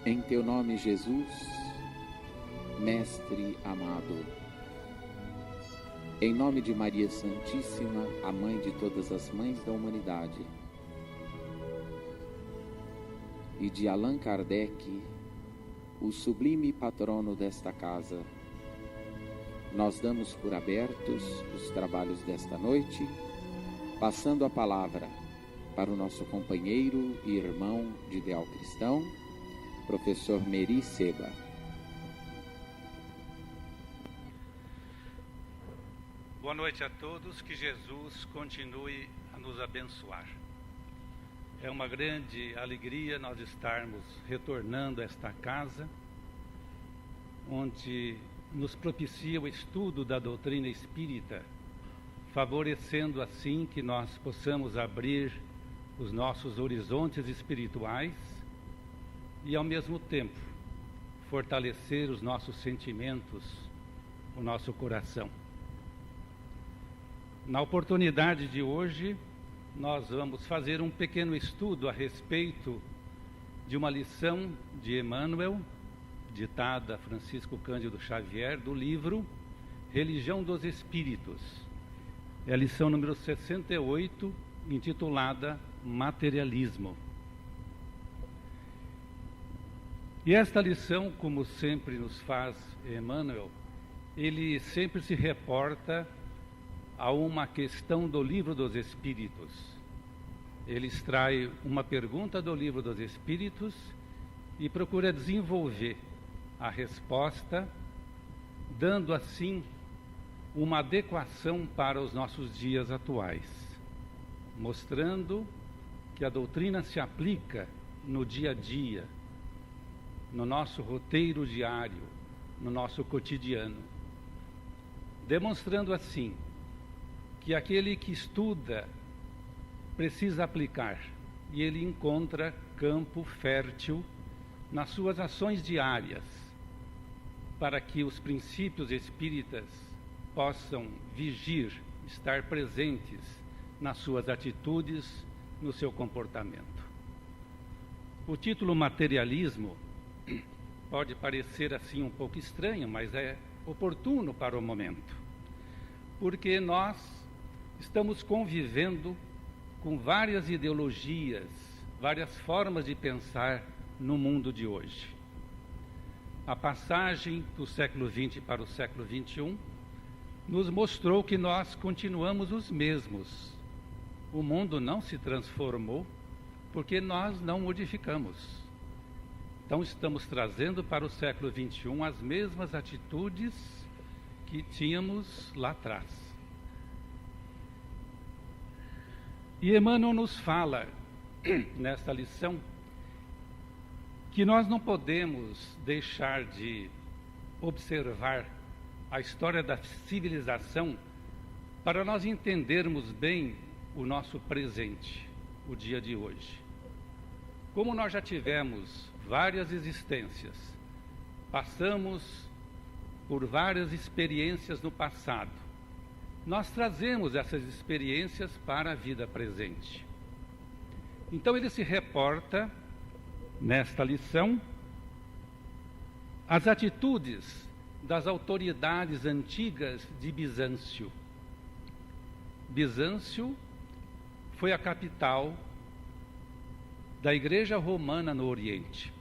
Em teu nome, Jesus, Mestre amado, em nome de Maria Santíssima, a mãe de todas as mães da humanidade, e de Allan Kardec, o sublime patrono desta casa, nós damos por abertos os trabalhos desta noite, passando a palavra para o nosso companheiro e irmão de ideal cristão, professor Meri Seba. Boa noite a todos, que Jesus continue a nos abençoar. É uma grande alegria nós estarmos retornando a esta casa, onde nos propicia o estudo da doutrina espírita, favorecendo assim que nós possamos abrir os nossos horizontes espirituais e, ao mesmo tempo, fortalecer os nossos sentimentos, o nosso coração. Na oportunidade de hoje, nós vamos fazer um pequeno estudo a respeito de uma lição de Emmanuel, ditada a Francisco Cândido Xavier, do livro Religião dos Espíritos. É a lição número 68, intitulada Materialismo. E esta lição, como sempre nos faz Emmanuel, ele sempre se reporta a uma questão do Livro dos Espíritos. Ele extrai uma pergunta do Livro dos Espíritos e procura desenvolver a resposta, dando assim uma adequação para os nossos dias atuais, mostrando que a doutrina se aplica no dia a dia, no nosso roteiro diário, no nosso cotidiano, demonstrando assim que aquele que estuda precisa aplicar, e ele encontra campo fértil nas suas ações diárias, para que os princípios espíritas possam vigir, estar presentes nas suas atitudes, no seu comportamento. O título Materialismo pode parecer assim um pouco estranho, mas é oportuno para o momento, porque nós estamos convivendo com várias ideologias, várias formas de pensar no mundo de hoje. A passagem do século XX para o século XXI nos mostrou que nós continuamos os mesmos. O mundo não se transformou porque nós não modificamos. Então estamos trazendo para o século XXI as mesmas atitudes que tínhamos lá atrás. E Emmanuel nos fala, nesta lição, que nós não podemos deixar de observar a história da civilização para nós entendermos bem o nosso presente, o dia de hoje. Como nós já tivemos várias existências, passamos por várias experiências no passado, nós trazemos essas experiências para a vida presente. Então ele se reporta, nesta lição, as atitudes das autoridades antigas de Bizâncio. Bizâncio foi a capital da Igreja Romana no Oriente.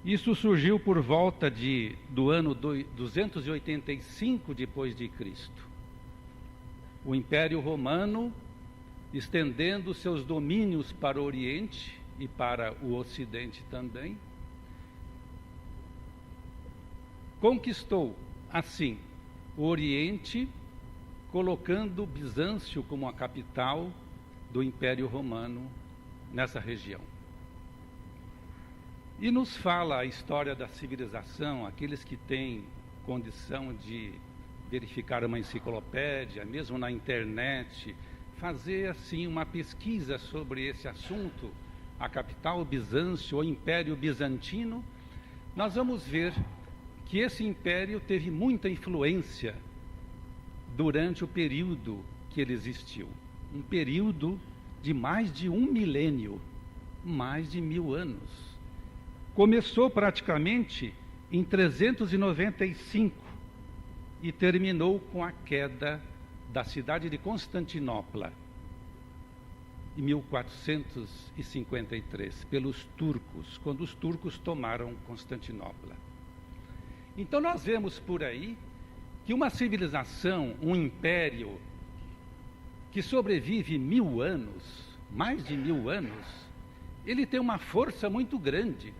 Isso surgiu por volta do ano 285 depois de Cristo. O Império Romano, estendendo seus domínios para o Oriente e para o Ocidente também, conquistou, assim, o Oriente, colocando Bizâncio como a capital do Império Romano nessa região. E nos fala a história da civilização, aqueles que têm condição de verificar uma enciclopédia, mesmo na internet, fazer assim uma pesquisa sobre esse assunto, a capital Bizâncio, o Império Bizantino, nós vamos ver que esse império teve muita influência durante o período que ele existiu. Um período de mais de 1 milênio, mais de 1000 anos. começou praticamente em 395 e terminou com a queda da cidade de Constantinopla, em 1453, pelos turcos, quando os turcos tomaram Constantinopla. Então nós vemos por aí que uma civilização, um império, que sobrevive 1000 anos, mais de 1000 anos, ele tem uma força muito grande,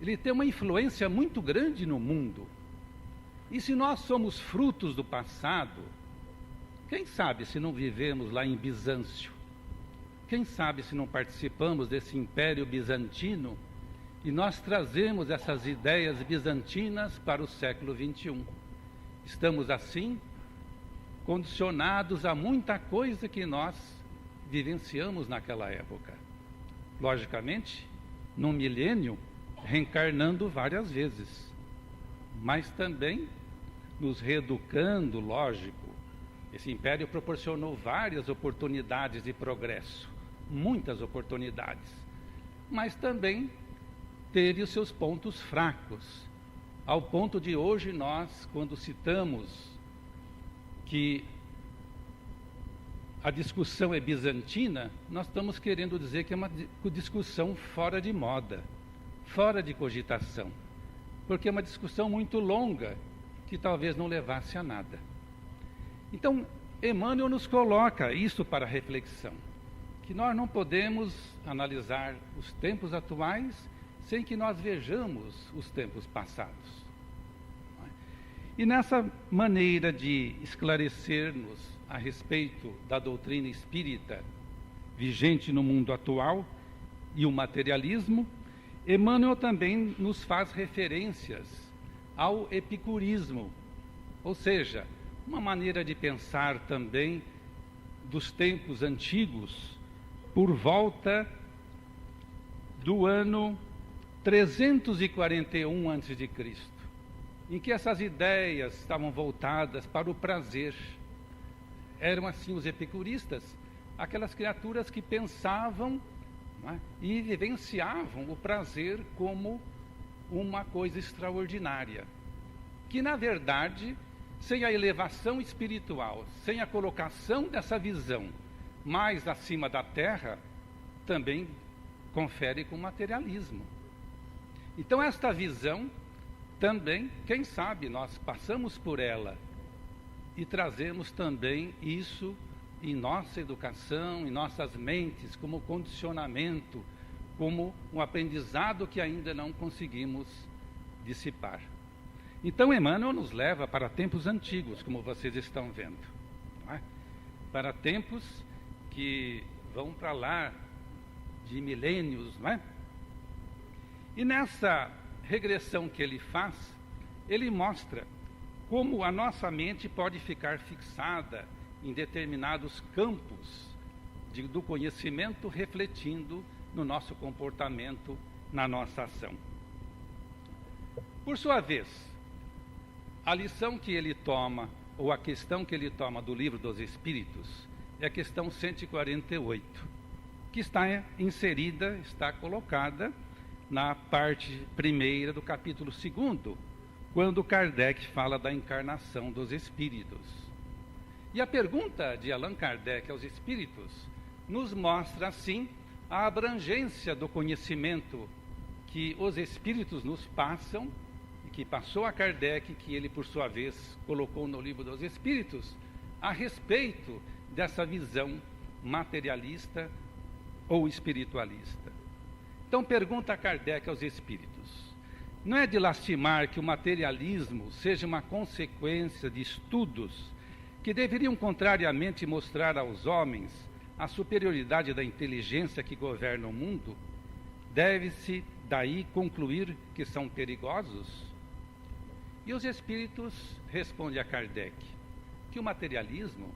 ele tem uma influência muito grande no mundo. E se nós somos frutos do passado, quem sabe se não vivemos lá em Bizâncio? Quem sabe se não participamos desse império bizantino e nós trazemos essas ideias bizantinas para o século XXI? Estamos, assim, condicionados a muita coisa que nós vivenciamos naquela época. Logicamente, num milênio, reencarnando várias vezes, mas também nos reeducando, lógico. Esse império proporcionou várias oportunidades de progresso, muitas oportunidades, mas também teve os seus pontos fracos, ao ponto de hoje nós, quando citamos que a discussão é bizantina, nós estamos querendo dizer que é uma discussão fora de moda, fora de cogitação, porque é uma discussão muito longa, que talvez não levasse a nada. Então, Emmanuel nos coloca isso para reflexão, que nós não podemos analisar os tempos atuais sem que nós vejamos os tempos passados. E nessa maneira de esclarecer-nos a respeito da doutrina espírita vigente no mundo atual e o materialismo, Emmanuel também nos faz referências ao epicurismo, ou seja, uma maneira de pensar também dos tempos antigos, por volta do ano 341 a.C., em que essas ideias estavam voltadas para o prazer. Eram assim os epicuristas, aquelas criaturas que pensavam, né, e vivenciavam o prazer como uma coisa extraordinária, que na verdade, sem a elevação espiritual, sem a colocação dessa visão mais acima da terra, também confere com o materialismo. Então esta visão também, quem sabe, nós passamos por ela e trazemos também isso em nossa educação, em nossas mentes, como condicionamento, como um aprendizado que ainda não conseguimos dissipar. Então Emmanuel nos leva para tempos antigos, como vocês estão vendo, não é? Para tempos que vão para lá de milênios, não é? E nessa regressão que ele faz, ele mostra como a nossa mente pode ficar fixada em determinados campos do conhecimento, refletindo no nosso comportamento, na nossa ação. Por sua vez, a lição que ele toma, ou a questão que ele toma do Livro dos Espíritos, é a questão 148, que está inserida, está colocada na parte primeira do capítulo 2º, quando Kardec fala da encarnação dos espíritos. E a pergunta de Allan Kardec aos espíritos nos mostra, assim, a abrangência do conhecimento que os espíritos nos passam, e que passou a Kardec, que ele, por sua vez, colocou no Livro dos Espíritos, a respeito dessa visão materialista ou espiritualista. Então pergunta Kardec aos espíritos: não é de lastimar que o materialismo seja uma consequência de estudos que deveriam contrariamente mostrar aos homens a superioridade da inteligência que governa o mundo? Deve-se daí concluir que são perigosos? E os espíritos respondem a Kardec que o materialismo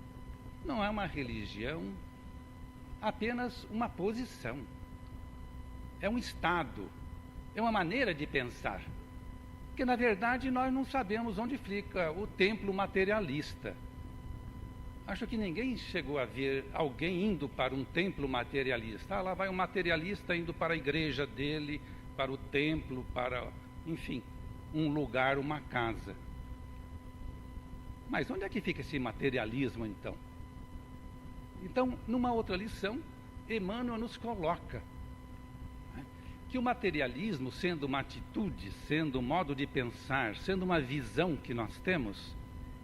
não é uma religião, apenas uma posição. É um estado, é uma maneira de pensar. Porque, na verdade, nós não sabemos onde fica o templo materialista. Acho que ninguém chegou a ver alguém indo para um templo materialista. Ah, lá vai um materialista indo para a igreja dele, para o templo, para, enfim, um lugar, uma casa. Mas onde é que fica esse materialismo, então? Então, numa outra lição, Emmanuel nos coloca, né, que o materialismo, sendo uma atitude, sendo um modo de pensar, sendo uma visão que nós temos,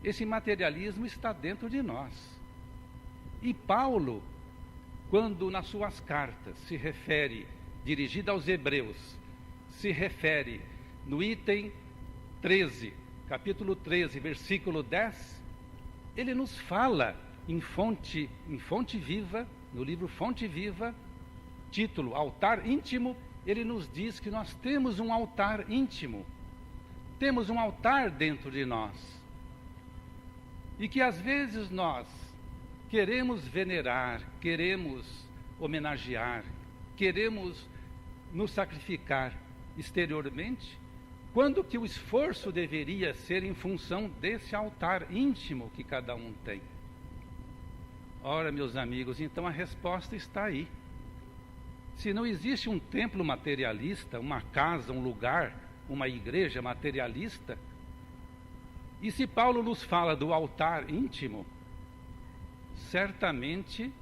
esse materialismo está dentro de nós. E Paulo, quando nas suas cartas se refere, dirigida aos Hebreus, se refere no item 13, capítulo 13, versículo 10, ele nos fala em Fonte Viva, no livro Fonte Viva, título Altar Íntimo, ele nos diz que nós temos um altar íntimo, temos um altar dentro de nós, e que às vezes nós queremos venerar, queremos homenagear, queremos nos sacrificar exteriormente, quando que o esforço deveria ser em função desse altar íntimo que cada um tem. Ora, meus amigos, então a resposta está aí. Se não existe um templo materialista, uma casa, um lugar, uma igreja materialista, e se Paulo nos fala do altar íntimo, certamente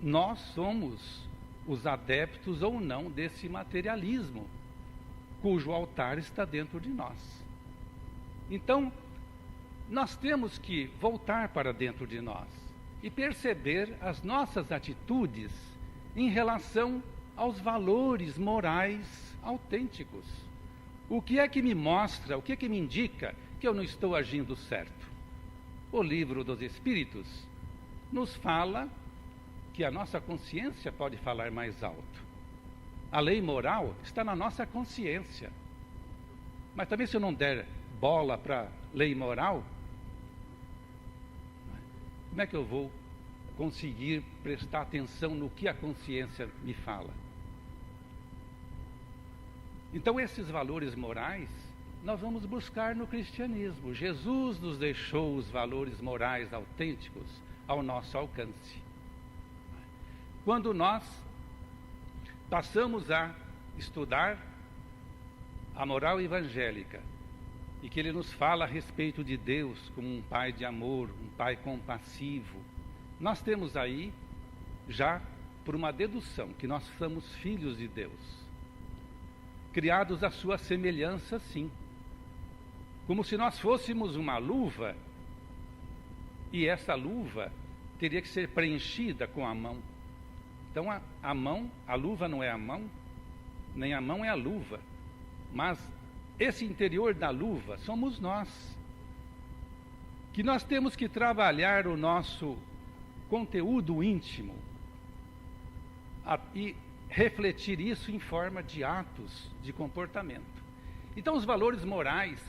nós somos os adeptos ou não desse materialismo, cujo altar está dentro de nós. Então, nós temos que voltar para dentro de nós e perceber as nossas atitudes em relação aos valores morais autênticos. O que é que me mostra, o que é que me indica que eu não estou agindo certo? O Livro dos Espíritos nos fala que a nossa consciência pode falar mais alto. A lei moral está na nossa consciência. Mas também, se eu não der bola para a lei moral, como é que eu vou conseguir prestar atenção no que a consciência me fala? Então, esses valores morais nós vamos buscar no cristianismo. Jesus nos deixou os valores morais autênticos ao nosso alcance. Quando nós passamos a estudar a moral evangélica e que ele nos fala a respeito de Deus como um pai de amor, um pai compassivo, nós temos aí já por uma dedução que nós somos filhos de Deus, criados à sua semelhança, sim, como se nós fôssemos uma luva e essa luva teria que ser preenchida com a mão. Então a mão, a luva não é a mão, nem a mão é a luva, mas esse interior da luva somos nós, que nós temos que trabalhar o nosso conteúdo íntimo e refletir isso em forma de atos de comportamento. Então os valores morais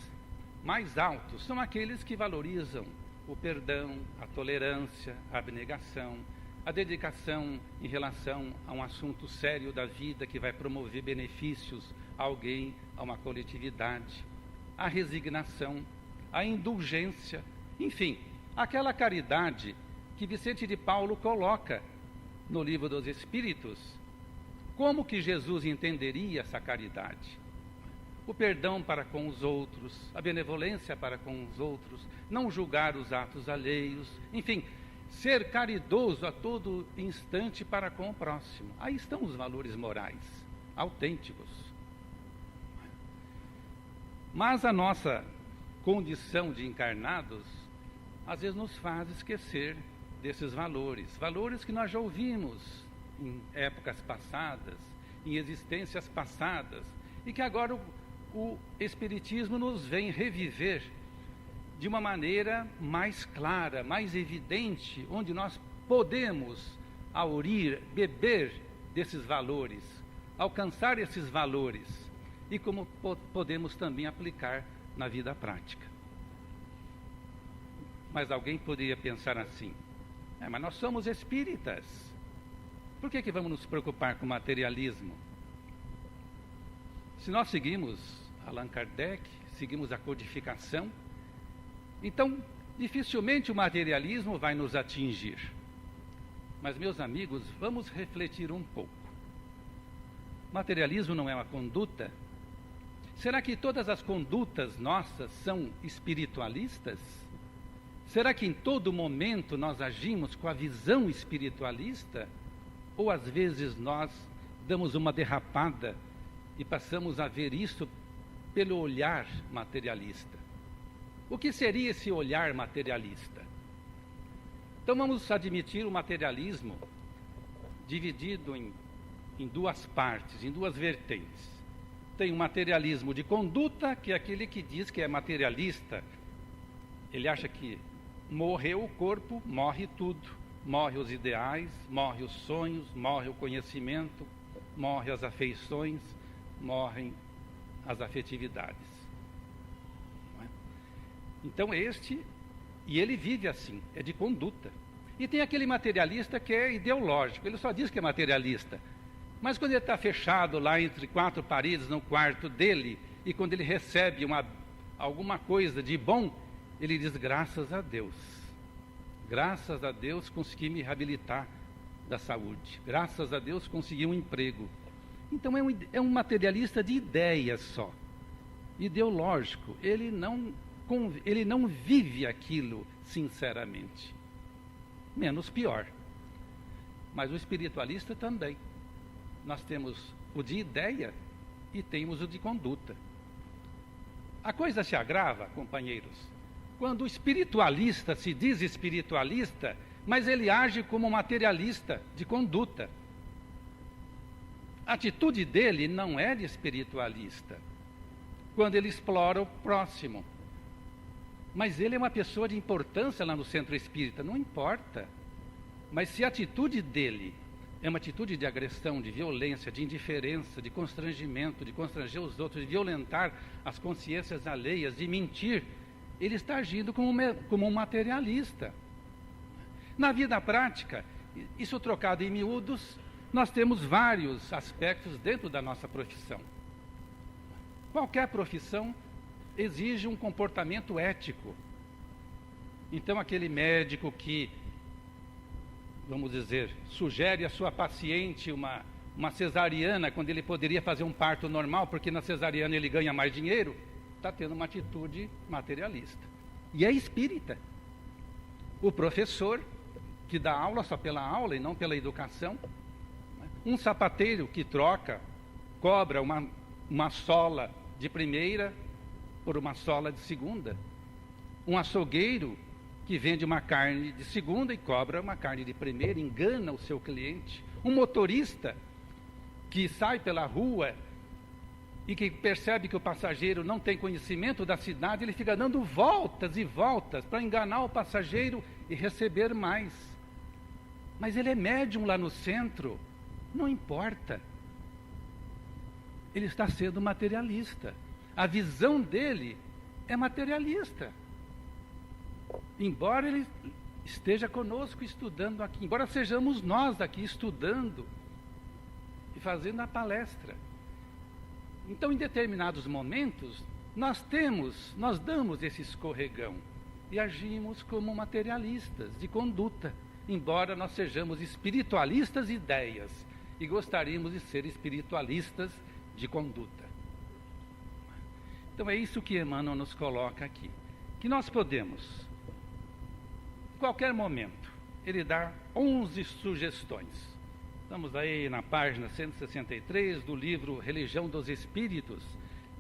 mais altos são aqueles que valorizam o perdão, a tolerância, a abnegação, a dedicação em relação a um assunto sério da vida que vai promover benefícios a alguém, a uma coletividade, a resignação, a indulgência, enfim, aquela caridade que Vicente de Paulo coloca no Livro dos Espíritos. Como que Jesus entenderia essa caridade? O perdão para com os outros, a benevolência para com os outros, não julgar os atos alheios, enfim, ser caridoso a todo instante para com o próximo. Aí estão os valores morais autênticos. Mas a nossa condição de encarnados às vezes nos faz esquecer desses valores, valores que nós já ouvimos em épocas passadas, em existências passadas, e que agora o Espiritismo nos vem reviver de uma maneira mais clara, mais evidente, onde nós podemos aurir, beber desses valores, alcançar esses valores, e como podemos também aplicar na vida prática. Mas alguém poderia pensar assim: mas nós somos espíritas, por que vamos nos preocupar com materialismo? Se nós seguimos Allan Kardec, seguimos a codificação, então dificilmente o materialismo vai nos atingir. Mas, meus amigos, vamos refletir um pouco. Materialismo não é uma conduta? Será que todas as condutas nossas são espiritualistas? Será que em todo momento nós agimos com a visão espiritualista? Ou às vezes nós damos uma derrapada e passamos a ver isso pelo olhar materialista? O que seria esse olhar materialista? Então vamos admitir o materialismo dividido em duas partes, em duas vertentes. Tem o materialismo de conduta, que é aquele que diz que é materialista. Ele acha que morreu o corpo, morre tudo. Morre os ideais, morre os sonhos, morre o conhecimento, morre as afeições, morrem as afetividades. Então e ele vive assim, é de conduta. E tem aquele materialista que é ideológico, ele só diz que é materialista. Mas quando ele está fechado lá entre quatro paredes no quarto dele, e quando ele recebe alguma coisa de bom, ele diz: graças a Deus consegui me reabilitar da saúde, graças a Deus consegui um emprego. Então é um materialista de ideias só, ideológico, ele não vive aquilo sinceramente, menos pior. Mas o espiritualista também. Nós temos o de ideia e temos o de conduta. A coisa se agrava, companheiros, quando o espiritualista se diz espiritualista, mas ele age como materialista de conduta. A atitude dele não é de espiritualista, quando ele explora o próximo. Mas ele é uma pessoa de importância lá no centro espírita, não importa. Mas se a atitude dele é uma atitude de agressão, de violência, de indiferença, de constrangimento, de constranger os outros, de violentar as consciências alheias, de mentir, ele está agindo como um materialista. Na vida prática, isso trocado em miúdos, nós temos vários aspectos dentro da nossa profissão. Qualquer profissão exige um comportamento ético. Então, aquele médico que, vamos dizer, sugere à sua paciente uma cesariana, quando ele poderia fazer um parto normal, porque na cesariana ele ganha mais dinheiro, está tendo uma atitude materialista. E é espírita. O professor, que dá aula só pela aula e não pela educação. Um sapateiro que cobra uma sola de primeira por uma sola de segunda. Um açougueiro que vende uma carne de segunda e cobra uma carne de primeira, engana o seu cliente. Um motorista que sai pela rua e que percebe que o passageiro não tem conhecimento da cidade, ele fica dando voltas e voltas para enganar o passageiro e receber mais. Mas ele é médium lá no centro, não importa. Ele está sendo materialista. A visão dele é materialista. Embora ele esteja conosco estudando aqui, embora sejamos nós aqui estudando e fazendo a palestra. Então, em determinados momentos, nós damos esse escorregão e agimos como materialistas de conduta, embora nós sejamos espiritualistas de ideias e gostaríamos de ser espiritualistas de conduta. Então é isso que Emmanuel nos coloca aqui, que nós podemos, em qualquer momento, ele dá 11 sugestões. Estamos aí na página 163 do livro Religião dos Espíritos,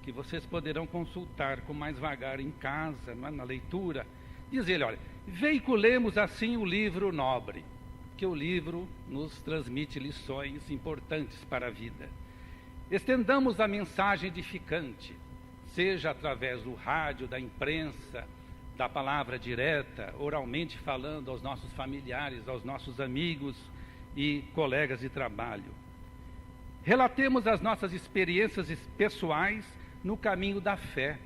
que vocês poderão consultar com mais vagar em casa, na leitura. Diz ele, olha, veiculemos assim o livro nobre, que o livro nos transmite lições importantes para a vida. Estendamos a mensagem edificante, seja através do rádio, da imprensa, da palavra direta, oralmente falando aos nossos familiares, aos nossos amigos e colegas de trabalho. Relatemos as nossas experiências pessoais no caminho da fé.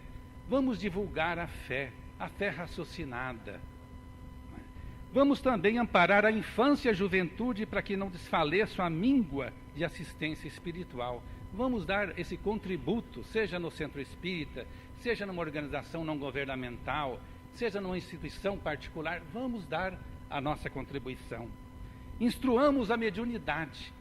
Vamos divulgar a fé raciocinada. Vamos também amparar a infância e a juventude para que não desfaleçam a míngua de assistência espiritual. Vamos dar esse contributo, seja no centro espírita, seja numa organização não governamental, seja numa instituição particular, vamos dar a nossa contribuição. Instruamos a mediunidade.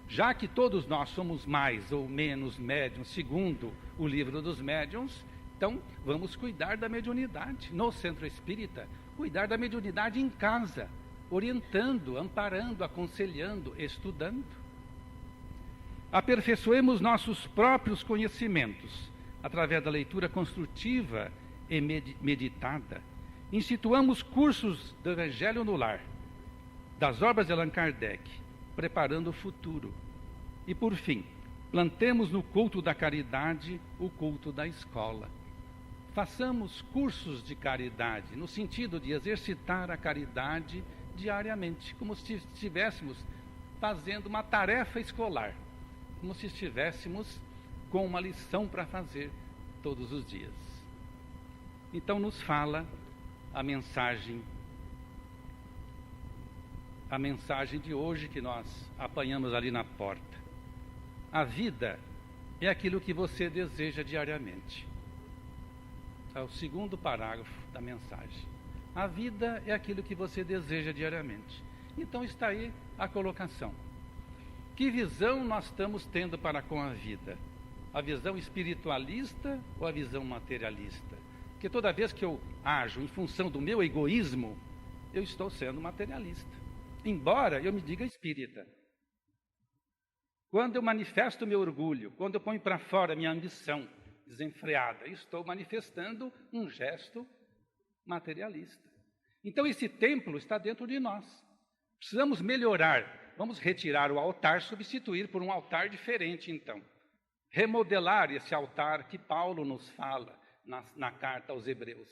já que todos nós somos mais ou menos médiuns, segundo o livro dos médiuns, então vamos cuidar da mediunidade no centro espírita, cuidar da mediunidade em casa, orientando, amparando, aconselhando, estudando. Aperfeiçoemos nossos próprios conhecimentos através da leitura construtiva e meditada. Instituamos cursos do Evangelho no lar, das obras de Allan Kardec, preparando o futuro. E, por fim, plantemos no culto da caridade o culto da escola. Façamos cursos de caridade, no sentido de exercitar a caridade diariamente, como se estivéssemos fazendo uma tarefa escolar, como se estivéssemos com uma lição para fazer todos os dias. Então nos fala a mensagem de hoje que nós apanhamos ali na porta. A vida é aquilo que você deseja diariamente. É o segundo parágrafo da mensagem. A vida é aquilo que você deseja diariamente. Então está aí a colocação. Que visão nós estamos tendo para com a vida? A visão espiritualista ou a visão materialista? Porque toda vez que eu ajo em função do meu egoísmo, eu estou sendo materialista. Embora eu me diga espírita. Quando eu manifesto o meu orgulho, quando eu ponho para fora a minha ambição desenfreada, estou manifestando um gesto materialista. Então esse templo está dentro de nós. Precisamos melhorar. Vamos retirar o altar, substituir por um altar diferente, então. Remodelar esse altar que Paulo nos fala na carta aos Hebreus.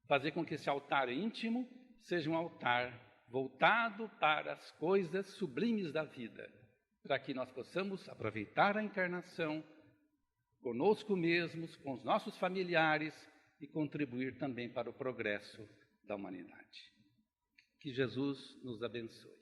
Fazer com que esse altar íntimo seja um altar voltado para as coisas sublimes da vida, para que nós possamos aproveitar a encarnação conosco mesmos, com os nossos familiares e contribuir também para o progresso da humanidade. Que Jesus nos abençoe.